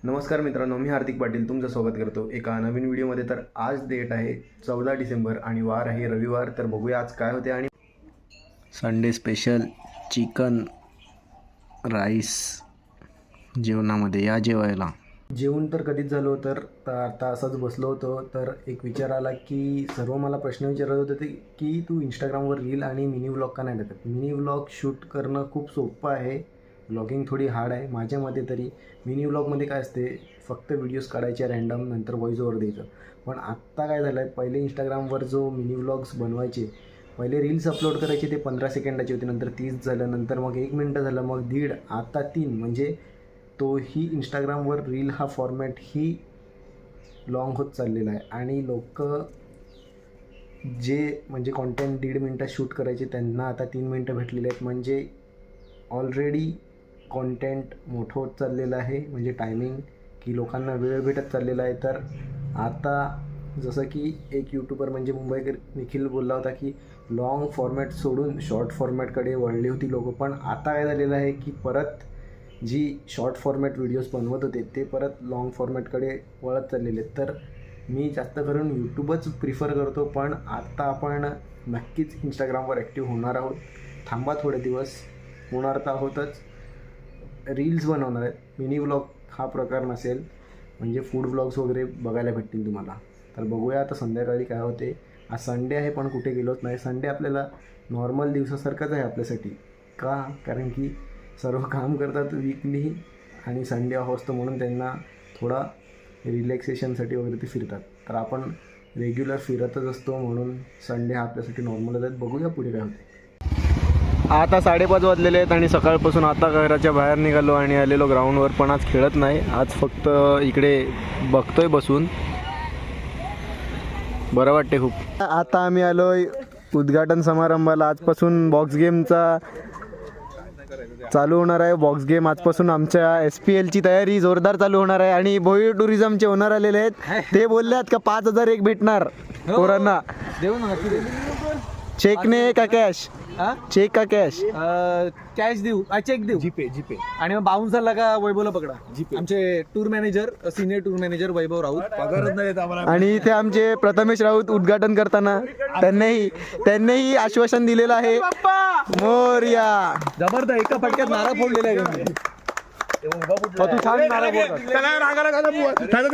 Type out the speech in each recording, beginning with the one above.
नमस्कार मित्रांनो, मी हार्दिक पाटील तुमचं स्वागत करतो एका नवीन व्हिडिओमध्ये. तर आज डेट आहे 14 डिसेंबर आणि वार आहे रविवार. तर बघूया आज काय होते. आणि संडे स्पेशल चिकन राईस जेवणामध्ये या जेवायला. जेवण तर कधीच झालो तर आता असंच बसलो होतो तर एक विचार आला की सर्व मला प्रश्न विचारत होते ते की तू इंस्टाग्रामवर रील आणि मिनी व्लॉग का नाही टाकत. मिनी व्लॉग शूट करणं खूप सोपं आहे, व्लॉगिंग थोडी हार्ड आहे माझ्या मते तरी. मिनी व्लॉगमध्ये काय असते, फक्त व्हिडिओज काढायचे रँडम, नंतर व्हॉईस ओव्हर द्यायचं. पण आत्ता काय झालं आहे, पहिले इंस्टाग्रामवर जो मिनी व्लॉग्स बनवायचे, पहिले रील्स अपलोड करायचे ते 15 सेकंडाची होती, नंतर 30 झालं, नंतर मग 1 मिनटं झालं, मग 1.5, आता 3. म्हणजे तोही इंस्टाग्रामवर रील हा फॉर्मॅट ही लाँग होत चाललेला आहे. आणि लोक जे म्हणजे कॉन्टेंट 1.5 मिनटात शूट करायचे त्यांना आता 3 मिनटं भेटलेले आहेत. म्हणजे ऑलरेडी कॉन्टेंट मोठं होत चाललेलं आहे, म्हणजे टायमिंग की लोकांना वेळ भेटत चाललेला आहे. तर आता जसं की एक यूट्यूबर म्हणजे मुंबईकर निखिल बोलला होता की लाँग फॉर्मॅट सोडून शॉर्ट फॉर्मॅटकडे वळली होती लोकं. पण आता काय झालेलं आहे की परत जी शॉर्ट फॉर्मॅट व्हिडिओज बनवत होते ते परत लाँग फॉर्मॅटकडे वळत चाललेले आहेत. तर मी जास्त करून यूट्यूबच प्रिफर करतो, पण आता आपण नक्कीच इंस्टाग्रामवर ॲक्टिव्ह होणार आहोत. थांबा थोडे दिवस, होणार तर आहोतच. रील्स बनवणार आहेत, मिनी व्लॉग हा प्रकार नसेल, म्हणजे फूड व्लॉग्स वगैरे बघायला भेटतील तुम्हाला. तर बघूया आता संध्याकाळी काय होते. आज संडे आहे पण कुठे गेलोच नाही. संडे आपल्याला नॉर्मल दिवसासारखाच आहे आपल्यासाठी. का? कारण की सर्व काम करतात वीकली आणि संडे ऑफ असतो, म्हणून त्यांना थोडा रिलॅक्सेशनसाठी वगैरे ते फिरतात. तर आपण रेग्युलर फिरतच असतो, म्हणून संडे हा आपल्यासाठी नॉर्मलच आहे. बघूया पुढे काय होते. आता 5:30 वाजलेले आहेत आणि सकाळपासून आता घराच्या बाहेर निघालो आणि आलेलो ग्राउंडवर. पण आज खेळत नाही, आज फक्त इकडे बघतोय बसून. बरं वाटते खूप. आता आम्ही आलोय उद्घाटन समारंभाला. आजपासून बॉक्स गेमचा चालू होणार आहे. बॉक्स गेम आजपासून आमच्या SPLची तयारी जोरदार चालू होणार आहे. आणि भोई टुरिझमचे ओनर आलेले आहेत, ते बोलले आहेत का 5,000 एक भेटणार पोरांना. देऊ ना, चेकने का कॅश? चेक का कॅश? कॅश देऊ, चेक देऊ, जीपे. आणि मग बाउन्सरला का वैभवला पकडा. जीपे. आमचे tour manager, senior tour manager Vaibhav Raut. पगारच नाही देत आम्हाला. आणि इथे आमचे प्रथमेश राऊत उद्घाटन करताना त्यांनीही आश्वासन दिलेलं आहे. मोरया. जबरदस्त एका फटक्यात नारा फोडलेला आहे. तू छान नारा फोडला.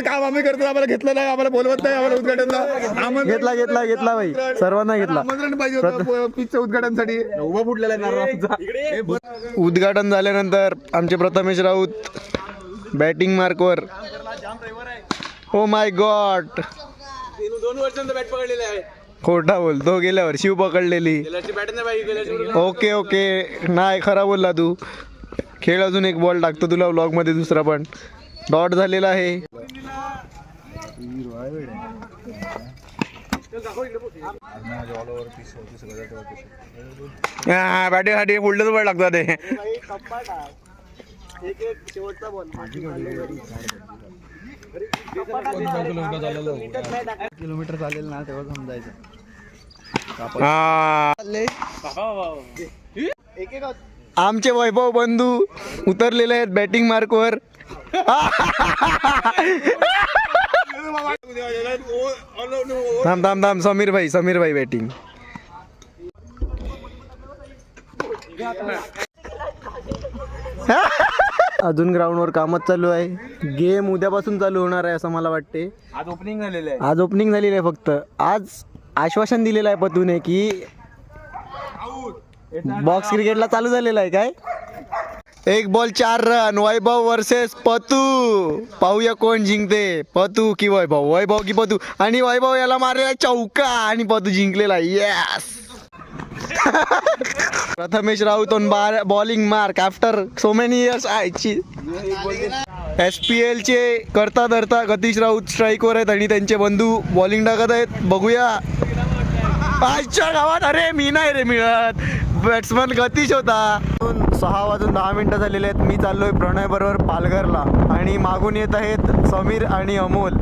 काम आम्ही करतो, आम्हाला घेतलं नाही, आम्हाला बोलवत नाही, आम्हाला उद्घाटनला घेतला भाई, सर्वांना घेतला. आमंत्रण पाहिजे होतं पिचच्या उद्घाटनासाठी. उभा फुटलेला आहे नारा. उद्घाटन झाल्यानंतर आमचे प्रथमेश राऊत बॅटिंग मार्कवर. ओ माय गॉड, 2 वर्षांचा बॅट पकडलेला आहे. खोटा बोलतो, गेल्या वर्षी पकडलेली. ओके नाही, खरा बोलला तू. खेळ अजून एक बॉल टाकतो तुला व्लॉग मध्ये, दुसरा पण डॉट झालेला आहे. बॅटिंग फुलटच बॉल टाकतात ते. किलोमीटर चालेल ना तेव्हा समजायचं. आमचे वैभव बंधू उतरलेले आहेत बॅटिंग मार्कवर. थांब समीर भाई बॅटिंग. अजून ग्राउंडवर कामच चालू आहे. गेम उद्यापासून चालू होणार आहे असं मला वाटते. आज ओपनिंग झालेलं आहे. आज ओपनिंग झालेली आहे. फक्त आज आश्वासन दिलेलं आहे पतूने की बॉक्स क्रिकेटला चालू झालेला आहे. काय 1 बॉल 4 रन, वैभव वर्सेस पतू. पाहूया कोण जिंकते, पतू की वैभव, वैभव की पतू. आणि वैभव याला मारलेला चौका आणि पतू जिंकलेला. Yes. Prathamesh Raut on bowling mark after so many years. SPL चे करता धरता गतीश राऊत स्ट्राईकवर आहेत आणि त्यांचे बंधू बॉलिंग टाकत आहेत. बघूया. आजच्या गावात अरे मी नाही रे मिळत, बॅट्समन गतीश होता. 6:10 झालेले आहेत. मी चाललोय प्रणय बरोबर पालघरला आणि मागून येत आहेत समीर आणि अमोल.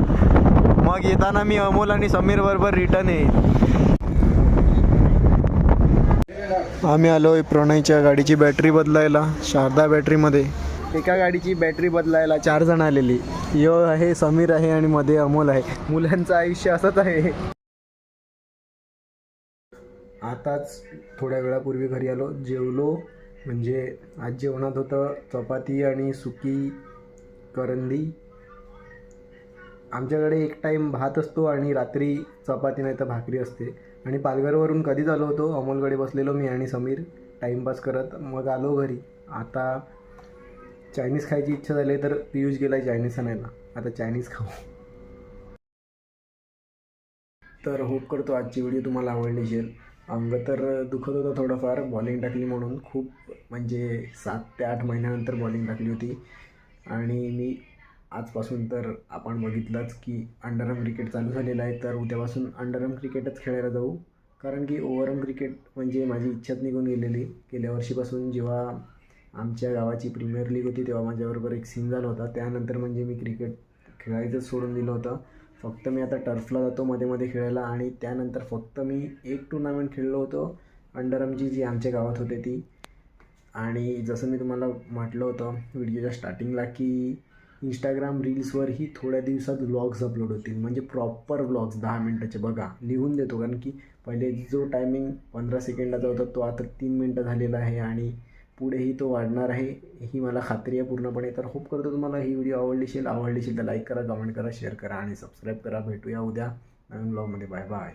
मग येताना मी अमोल आणि समीर बरोबर रिटर्न येईल. आम्ही आलोय प्रणयच्या गाडीची बॅटरी बदलायला शारदा बॅटरीमध्ये. एका गाडीची बॅटरी बदलायला 4 जण आलेली. यो आहे, समीर आहे आणि मध्ये अमोल आहे. मुलांचं आयुष्य असंच आहे. आताच थोड्या वेळापूर्वी घरी आलो, जेवलो. म्हणजे आज जेवणात होतं चपाती आणि सुकी करंदी. आमच्याकडे एक टाईम भात असतो आणि रात्री चपाती नाही तर भाकरी असते. आणि पालघरवरून कधीच आलो होतो, अमोलकडे बसलेलो मी आणि समीर टाईमपास करत. मग आलो घरी. आता चायनीज खायची इच्छा झाली तर पियुष गेला चायनीज आणायला. आता चायनीज खाऊ. तर होप करतो आजची व्हिडिओ तुम्हाला आवडली असेल. अंग तर दुखत होतं थोडंफार, बॉलिंग टाकली म्हणून. खूप म्हणजे 7 ते 8 महिन्यानंतर बॉलिंग टाकली होती. आणि मी आजपासून तर आपण बघितलंच की अंडरआर्म क्रिकेट चालू झालेलं आहे. तर उद्यापासून अंडरआर्म क्रिकेटच खेळायला जाऊ. कारण की ओव्हरआर्म क्रिकेट म्हणजे माझी इच्छाच निघून गेलेली. गेल्या वर्षीपासून जेव्हा आमच्या गावाची प्रीमियर लीग होती तेव्हा माझ्याबरोबर एक सीन झाला होता. त्यानंतर म्हणजे मी क्रिकेट खेळायचंच सोडून दिलं होतं. फक्त मी आता टर्फला जातो मध्ये मध्ये खेळायला. आणि त्यानंतर फक्त मी एक टुर्नामेंट खेळलो होतो अंडरआर्मची, जी आमच्या गावात होते ती. आणि जसं मी तुम्हाला म्हटलं होतं व्हिडिओच्या स्टार्टिंगला की इंस्टाग्राम रील्सवरही थोड्या दिवसात व्लॉग्स अपलोड होतील. म्हणजे प्रॉपर व्लॉग्स 10 मिनटाचे. बघा लिहून देतो, कारण की पहिले जो टायमिंग 15 सेकंडाचा होता तो आता 3 मिनटं झालेला आहे. आणि पुढेही तो वाढणार आहे, ही मला खात्री आहे पूर्णपणे. तर होप करतो तुम्हाला ही व्हिडिओ आवडली असेल तर लाईक करा, कमेंट करा, शेअर करा आणि सबस्क्राईब करा. भेटूया उद्या नवीन व्लॉगमध्ये. Bye bye.